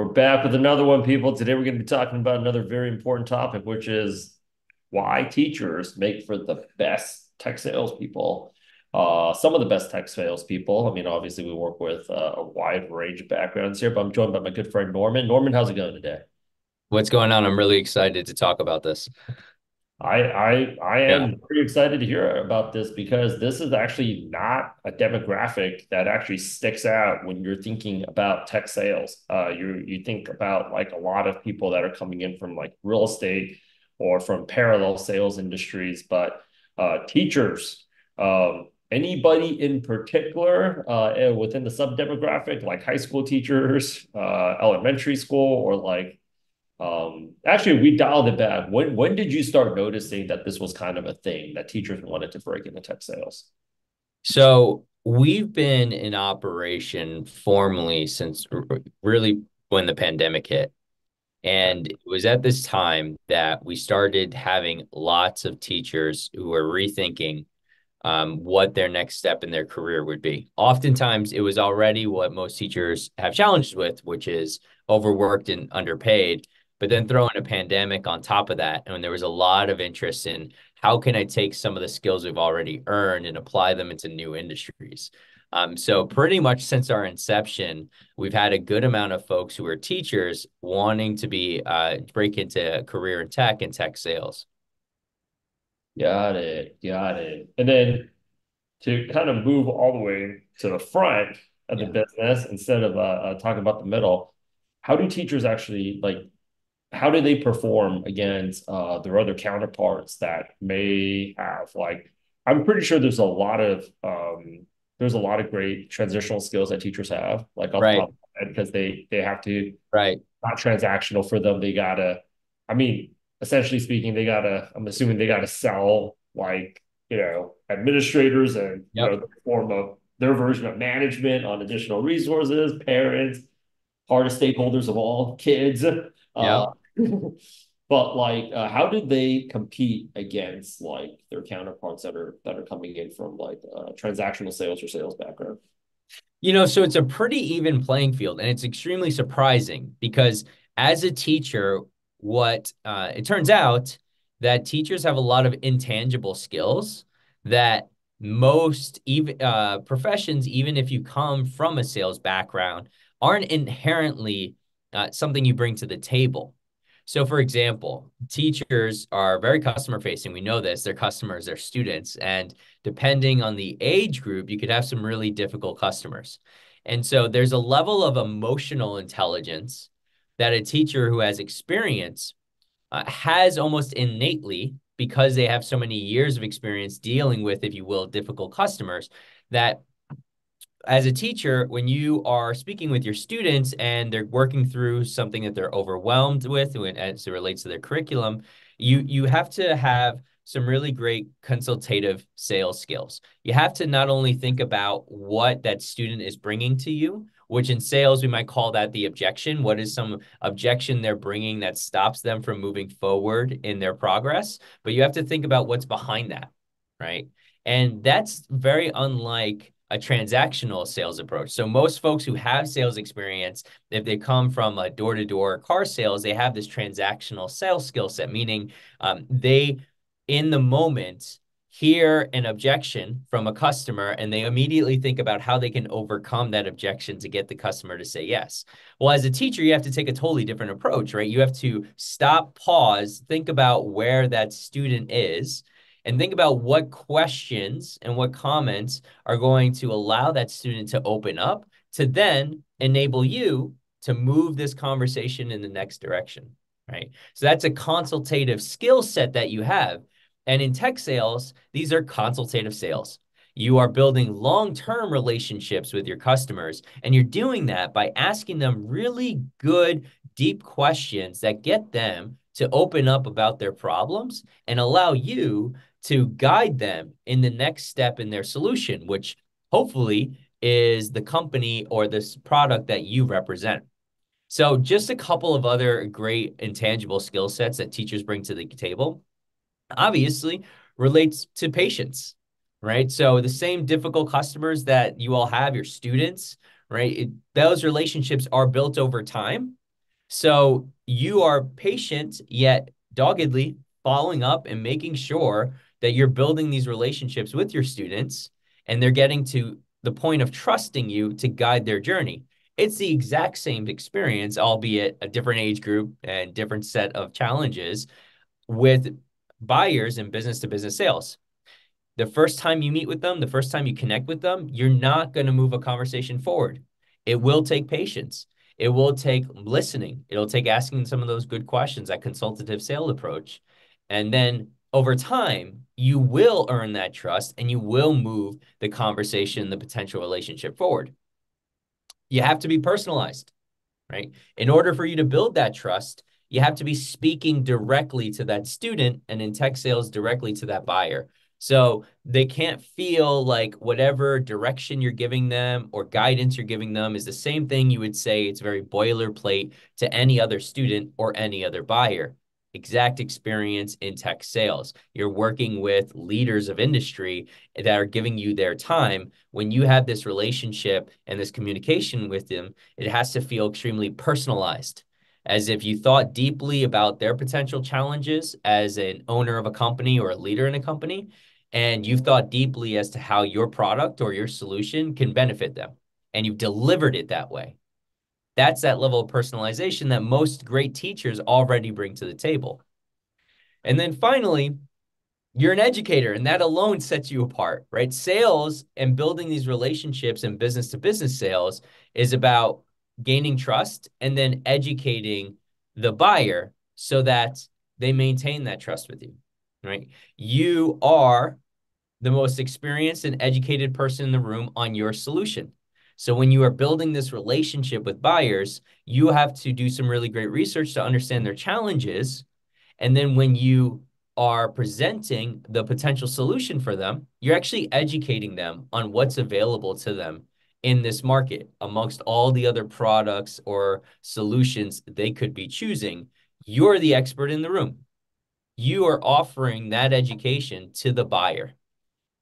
We're back with another one, people. Today we're going to be talking about another very important topic, which is why teachers make for the best tech salespeople. Some of the best tech salespeople. I mean, obviously we work with a wide range of backgrounds here, but I'm joined by my good friend Norman. Norman, how's it going today? What's going on? I'm really excited to talk about this. I Yeah, am pretty excited to hear about this because this is actually not a demographic that actually sticks out when you're thinking about tech sales. You think about like a lot of people that are coming in from like real estate or from parallel sales industries, but teachers, anybody in particular within the sub demographic, like high school teachers, elementary school, or like actually, we dialed it back. When did you start noticing that this was kind of a thing that teachers wanted to break into tech sales? so we've been in operation formally since really when the pandemic hit. And it was at this time that we started having lots of teachers who were rethinking what their next step in their career would be. Oftentimes, it was already what most teachers have challenges with, which is overworked and underpaid. But then throw in a pandemic on top of that, and there was a lot of interest in how can I take some of the skills we've already earned and apply them into new industries. So pretty much since our inception, we've had a good amount of folks who are teachers wanting to be break into a career in tech and tech sales. Got it, got it. And then to kind of move all the way to the front of the Yeah. business instead of talking about the middle, how do teachers actually like? How do they perform against their other counterparts that may have like? I'm pretty sure there's a lot of great transitional skills that teachers have, like off the Right, top of my head, because they have to right. not transactional for them. They gotta, I mean, essentially speaking, they gotta, I'm assuming they gotta sell like, administrators and, Yep. the form of their version of management on additional resources, parents, hardest stakeholders of all, kids. Yep. But like, how do they compete against like their counterparts that are coming in from like transactional sales or sales background? So it's a pretty even playing field, and it's extremely surprising because as a teacher, what it turns out that teachers have a lot of intangible skills that most even professions, even if you come from a sales background, aren't inherently something you bring to the table. So, for example, teachers are very customer facing. We know this. Their customers, their students, and depending on the age group, you could have some really difficult customers. And so there's a level of emotional intelligence that a teacher who has experience has almost innately because they have so many years of experience dealing with, if you will, difficult customers, that as a teacher, when you are speaking with your students and they're working through something that they're overwhelmed with as it relates to their curriculum, you have to have some really great consultative sales skills. You have to not only think about what that student is bringing to you, which in sales we might call that the objection. What is some objection they're bringing that stops them from moving forward in their progress? But you have to think about what's behind that, right? And that's very unlike a transactional sales approach. So most folks who have sales experience, if they come from a door-to-door car sales, they have this transactional sales skill set, meaning they, in the moment, hear an objection from a customer and they immediately think about how they can overcome that objection to get the customer to say yes. Well, as a teacher, you have to take a totally different approach, right? You have to stop, pause, think about where that student is, and think about what questions and what comments are going to allow that student to open up to then enable you to move this conversation in the next direction, right? So that's a consultative skill set that you have. And in tech sales, these are consultative sales. You are building long-term relationships with your customers, and you're doing that by asking them really good, deep questions that get them to open up about their problems and allow you to guide them in the next step in their solution, which hopefully is the company or this product that you represent. So, just a couple of other great intangible skill sets that teachers bring to the table obviously relates to patience, right? So, the same difficult customers that you all have, your students, right? Those relationships are built over time. So you are patient yet doggedly following up and making sure that you're building these relationships with your students and they're getting to the point of trusting you to guide their journey. It's the exact same experience, albeit a different age group and different set of challenges with buyers in business to business sales. The first time you meet with them, the first time you connect with them, you're not going to move a conversation forward. It will take patience. It will take listening. It'll take asking some of those good questions, that consultative sales approach. And then over time, you will earn that trust and you will move the conversation, the potential relationship forward. You have to be personalized, right? In order for you to build that trust, you have to be speaking directly to that student and in tech sales directly to that buyer. So they can't feel like whatever direction you're giving them or guidance you're giving them is the same thing you would say it's very boilerplate to any other student or any other buyer. Exact experience in tech sales. You're working with leaders of industry that are giving you their time. When you have this relationship and this communication with them, it has to feel extremely personalized, as if you thought deeply about their potential challenges as an owner of a company or a leader in a company, and you've thought deeply as to how your product or your solution can benefit them, and you've delivered it that way. That's that level of personalization that most great teachers already bring to the table. And then finally, you're an educator, and that alone sets you apart, right? Sales and building these relationships and business to business sales is about gaining trust and then educating the buyer so that they maintain that trust with you, right? You are the most experienced and educated person in the room on your solution. So when you are building this relationship with buyers, you have to do some really great research to understand their challenges, and then when you are presenting the potential solution for them, you're actually educating them on what's available to them in this market amongst all the other products or solutions they could be choosing. You're the expert in the room. You are offering that education to the buyer.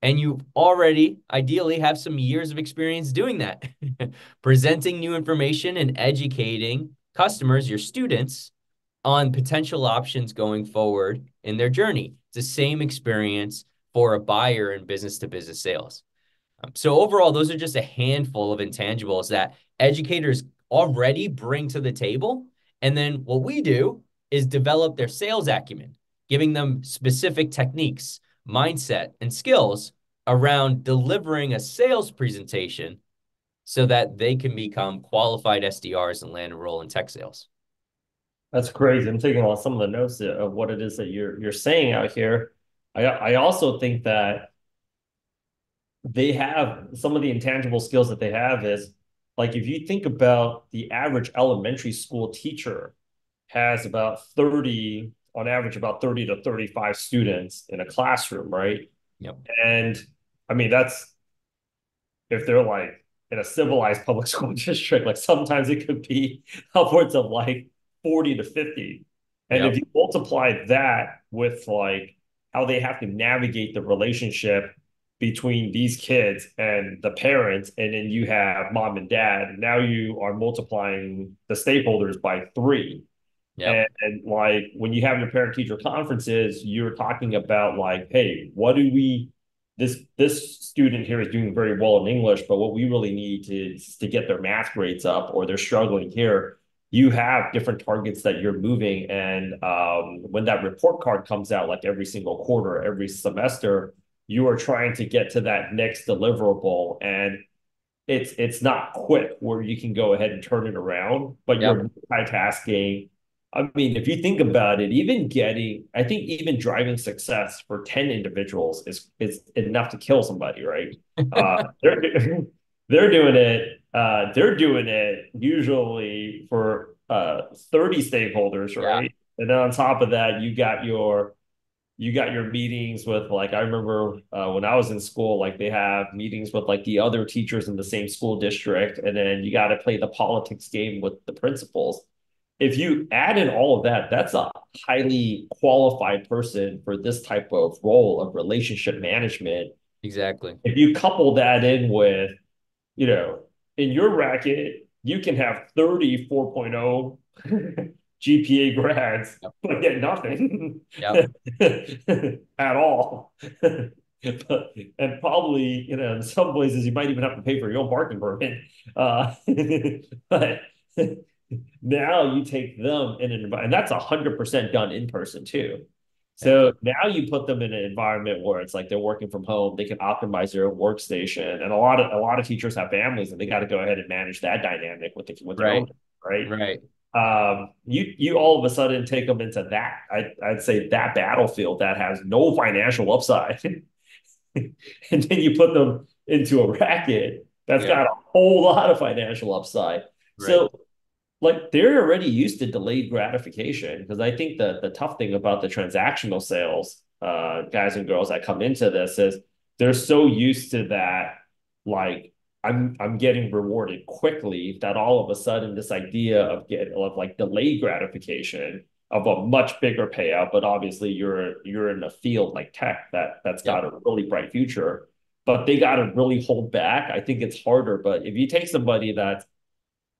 And you already ideally have some years of experience doing that, presenting new information and educating customers, your students, on potential options going forward in their journey. It's the same experience for a buyer in business to business sales. So overall, those are just a handful of intangibles that educators already bring to the table. And then what we do is develop their sales acumen, giving them specific techniques, mindset, and skills around delivering a sales presentation so that they can become qualified SDRs and land a role in tech sales. That's crazy. I'm taking on some of the notes of what it is that you're saying out here. I also think that they have some of the intangible skills that they have is like if you think about the average elementary school teacher has about 30 on average about 30 to 35 students in a classroom, right? Yep. And I mean that's if they're like in a civilized public school district, like sometimes it could be upwards of like 40 to 50. And if Yep. you multiply that with like how they have to navigate the relationship between these kids and the parents, and then you have mom and dad, now you are multiplying the stakeholders by three. Yep. And like when you have your parent teacher conferences, you're talking about like, hey, what do we this student here is doing very well in English, but what we really need to get their math grades up or they're struggling here. You have different targets that you're moving. And when that report card comes out, like every single quarter, every semester, you are trying to get to that next deliverable. And it's not quick where you can go ahead and turn it around, but Yep. you're multitasking. I mean, if you think about it, even getting, I think even driving success for 10 individuals is enough to kill somebody, right? They're they're doing it usually for 30 stakeholders, Yeah. right? And then on top of that, you got your meetings with like I remember when I was in school, like they have meetings with like the other teachers in the same school district, and then you got to play the politics game with the principals. If you add in all of that, that's a highly qualified person for this type of role of relationship management. Exactly. If you couple that in with, you know, in your racket, you can have 30 4.0 GPA grads, Yep. but get nothing Yep. at all. And probably, in some places you might even have to pay for your own parking permit. Uh, but now you take them in an environment, and that's 100% done in person too. So Excellent. now you put them in an environment where it's like they're working from home, they can optimize their workstation, and a lot of teachers have families, and they got to go ahead and manage that dynamic with their own, Right. right? Right. You all of a sudden take them into that. I'd say that battlefield that has no financial upside, and then you put them into a racket that's Yeah. got a whole lot of financial upside. Right. So like they're already used to delayed gratification because I think the tough thing about the transactional sales guys and girls that come into this is they're so used to that, like I'm getting rewarded quickly, that all of a sudden this idea of like delayed gratification of a much bigger payout, but obviously you're in a field like tech that's Yep. got a really bright future, but they got to really hold back. I think it's harder, but if you take somebody that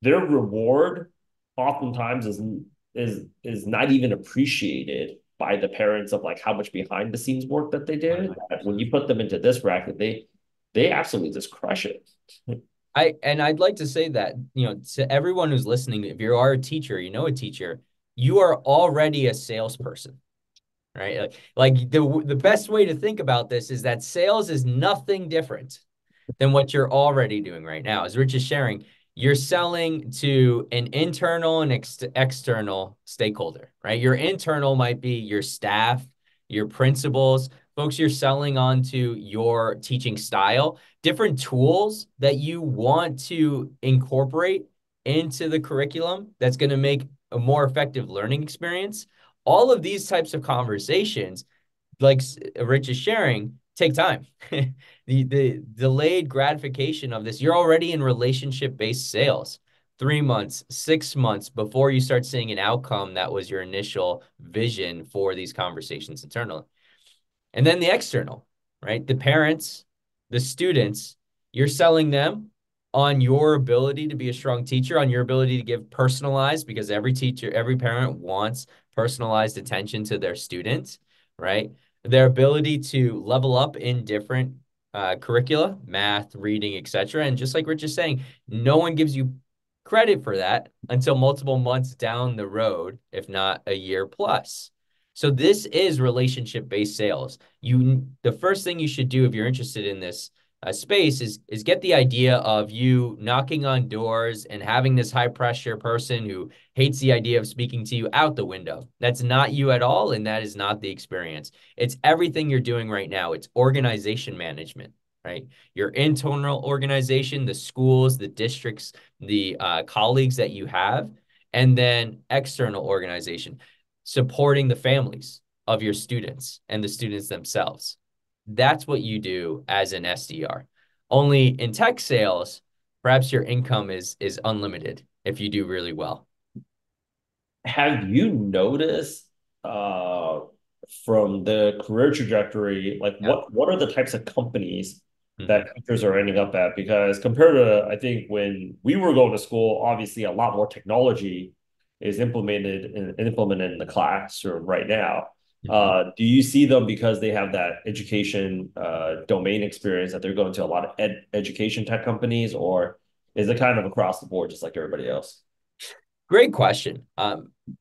their reward oftentimes is not even appreciated by the parents of like how much behind the scenes work that they did. When 100%. you put them into this bracket, they absolutely just crush it. I'd like to say that, to everyone who's listening, if you are a teacher, a teacher, you are already a salesperson, right? Like the best way to think about this is that sales is nothing different than what you're already doing right now. As Rich is sharing, you're selling to an internal and external stakeholder, right? Your internal might be your staff, your principals, folks you're selling onto your teaching style, different tools that you want to incorporate into the curriculum that's going to make a more effective learning experience. All of these types of conversations, like Rich is sharing, take time. The delayed gratification of this, you're already in relationship-based sales. 3 months, 6 months before you start seeing an outcome that was your initial vision for these conversations internally. And then the external, right? The parents, the students, you're selling them on your ability to be a strong teacher, on your ability to give personalized, because every teacher, every parent wants personalized attention to their students, right? Their ability to level up in different curricula, math, reading, etc. And just like Rich is saying, no one gives you credit for that until multiple months down the road, if not a year plus. So this is relationship-based sales. The first thing you should do if you're interested in this space is get the idea of you knocking on doors and having this high pressure person who hates the idea of speaking to you out the window. That's not you at all, and that is not the experience. It's everything you're doing right now. It's organization management, right? Your internal organization, the schools, the districts, the colleagues that you have, and then external organization, supporting the families of your students and the students themselves. That's what you do as an SDR. Only in tech sales, perhaps your income is unlimited if you do really well. Have you noticed from the career trajectory, like Yep. what are the types of companies Mhm. that teachers are ending up at? Because compared to, I think when we were going to school, obviously a lot more technology is implemented in the classroom right now. Mhm. Do you see them because they have that education domain experience that they're going to a lot of education tech companies, or is it kind of across the board just like everybody else? Great question.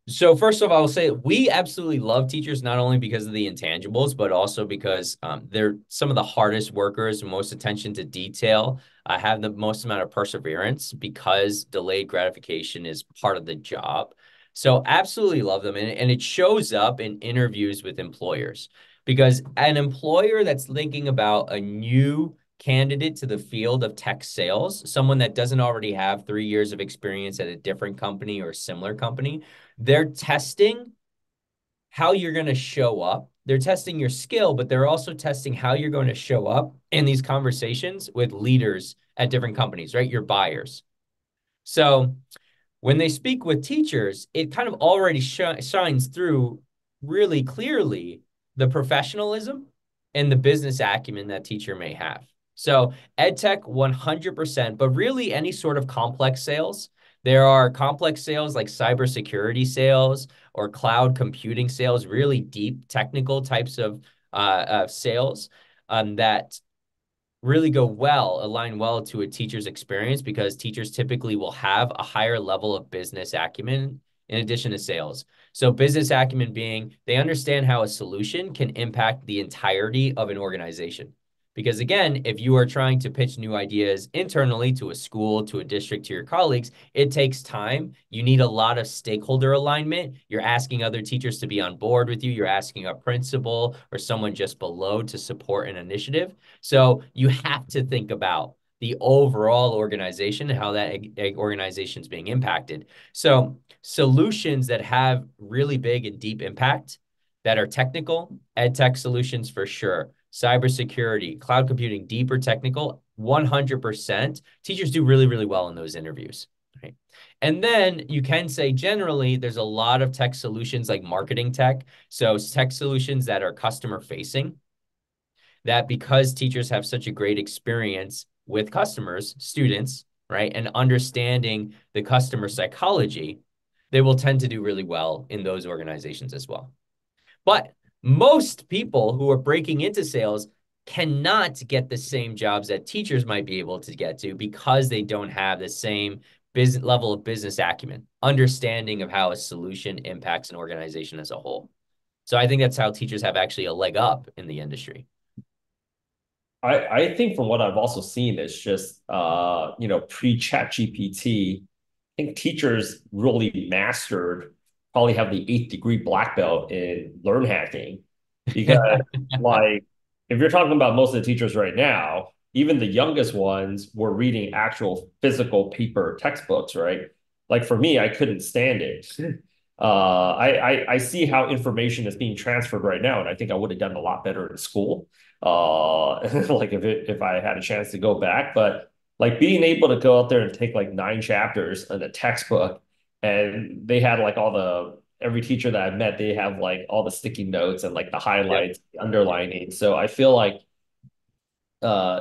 So first of all, I will say we absolutely love teachers, not only because of the intangibles, but also because they're some of the hardest workers, most attention to detail, have the most amount of perseverance because delayed gratification is part of the job. So absolutely love them. And it shows up in interviews with employers because an employer that's thinking about a new candidate to the field of tech sales, someone that doesn't already have 3 years of experience at a different company or similar company, they're testing how you're going to show up. They're testing your skill, but they're also testing how you're going to show up in these conversations with leaders at different companies, right? Your buyers. So when they speak with teachers, it kind of already shines through really clearly the professionalism and the business acumen that teacher may have. So ed tech 100%, but really any sort of complex sales, There are complex sales like cybersecurity sales or cloud computing sales, really deep technical types of sales that really align well to a teacher's experience because teachers typically will have a higher level of business acumen in addition to sales. So business acumen being they understand how a solution can impact the entirety of an organization. Because again, if you are trying to pitch new ideas internally to a school, to a district, to your colleagues, it takes time. You need a lot of stakeholder alignment. You're asking other teachers to be on board with you. You're asking a principal or someone just below to support an initiative. So you have to think about the overall organization and how that organization is being impacted. So solutions that have really big and deep impact that are technical, ed tech solutions for sure. Cybersecurity, cloud computing, deeper technical, 100%. Teachers do really, really well in those interviews. Right? And then you can say generally, there's a lot of tech solutions like marketing tech. So tech solutions that are customer facing that because teachers have such a great experience with customers, students, right, and understanding the customer psychology, they will tend to do really well in those organizations as well. But most people who are breaking into sales cannot get the same jobs that teachers might be able to get to because they don't have the same business level of business acumen, understanding of how a solution impacts an organization as a whole. So I think that's how teachers have actually a leg up in the industry. I think from what I've also seen, it's just pre-chat GPT, I think teachers really mastered, probably have the eighth degree black belt in learn hacking. Because like if you're talking about most of the teachers right now, even the youngest ones were reading actual physical paper textbooks, right? Like for me, I couldn't stand it. I see how information is being transferred right now, and I think I would have done a lot better in school. Like if I had a chance to go back, but like being able to go out there and take like 9 chapters in a textbook, and they had like all the every teacher that I've met, they have like all the sticky notes and like the Yep. highlights, the underlining. So I feel like uh,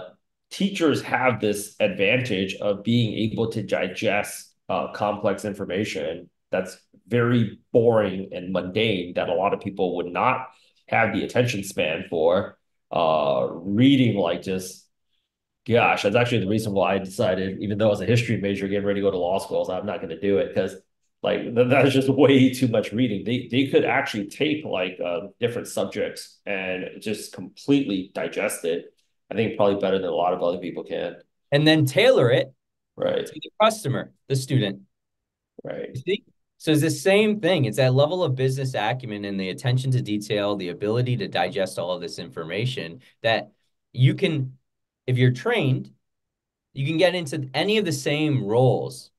teachers have this advantage of being able to digest complex information that's very boring and mundane that a lot of people would not have the attention span for. Reading like just gosh, that's actually the reason why I decided, even though I was a history major getting ready to go to law school, so I'm not going to do it because like that's just way too much reading. They could actually take like different subjects and just completely digest it. I think probably better than a lot of other people can. And then tailor it Right. to the customer, the student. Right. You see? So it's the same thing. It's that level of business acumen and the attention to detail, the ability to digest all of this information that you can, if you're trained, you can get into any of the same roles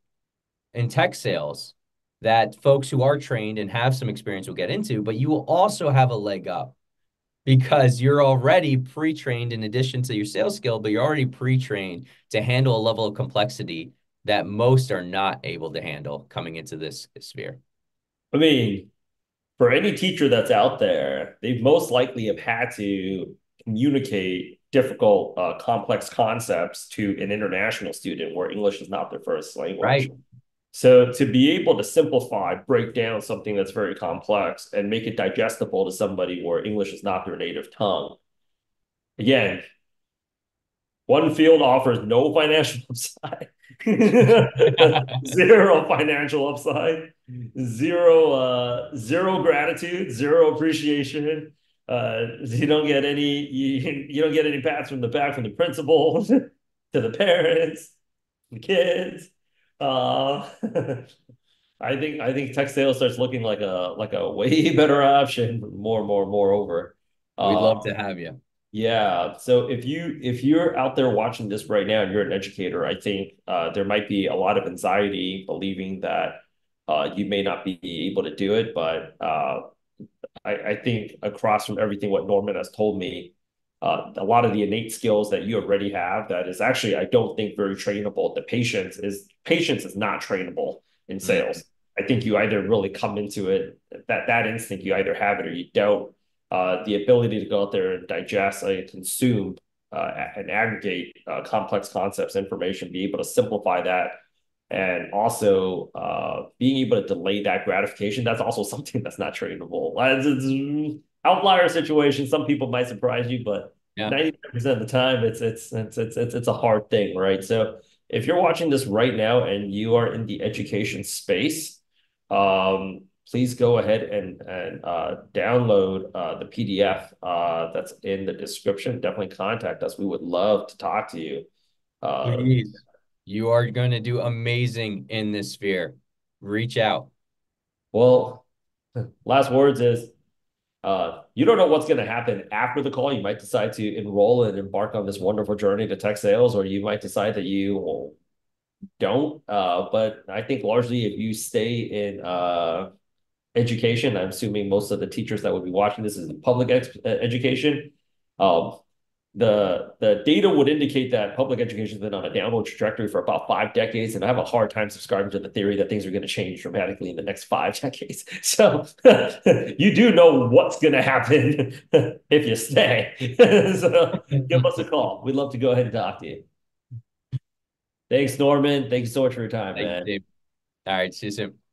in tech sales that folks who are trained and have some experience will get into, but you will also have a leg up because you're already pre-trained in addition to your sales skill, but you're already pre-trained to handle a level of complexity that most are not able to handle coming into this sphere. I mean, for any teacher that's out there, they most likely have had to communicate difficult, complex concepts to an international student where English is not their first language. Right. So to be able to simplify, break down something that's very complex and make it digestible to somebody where English is not their native tongue. Again, one field offers no financial upside, zero financial upside, zero gratitude, zero appreciation. You don't get any you don't get any pats from the back from the principal to the parents, the kids. Uh, I think tech sales starts looking like a way better option more and more and more over. We'd Uh, love to have you. yeah. So if you're out there watching this right now and you're an educator, I think there might be a lot of anxiety believing that you may not be able to do it, but I think across from everything what Norman has told me, a lot of the innate skills that you already have that is actually I don't think very trainable. The patience is not trainable in Mm. sales. I think you either really come into it that instinct you either have it or you don't. The ability to go out there and digest, consume, and aggregate complex concepts, information, be able to simplify that And also being able to delay that gratification, that's also something that's not trainable. Outlier situation, some people might surprise you, but Yeah. 99% of the time it's a hard thing, right? So if you're watching this right now and you are in the education space, please go ahead and download the PDF that's in the description. Definitely contact us. We would love to talk to you. Uh, Please. You are going to do amazing in this sphere. Reach out. well, last words is you don't know what's going to happen after the call. You might decide to enroll and embark on this wonderful journey to tech sales, or you might decide that you don't. But I think largely if you stay in education, I'm assuming most of the teachers that would be watching this is in public education. Um, the data would indicate that public education has been on a downward trajectory for about 5 decades, and I have a hard time subscribing to the theory that things are going to change dramatically in the next 5 decades. So you do know what's going to happen if you stay. So give us a call. We'd love to go ahead and talk to you. Thanks, Norman. Thank you so much for your time, Thank you, man. Steve. All right. See you soon.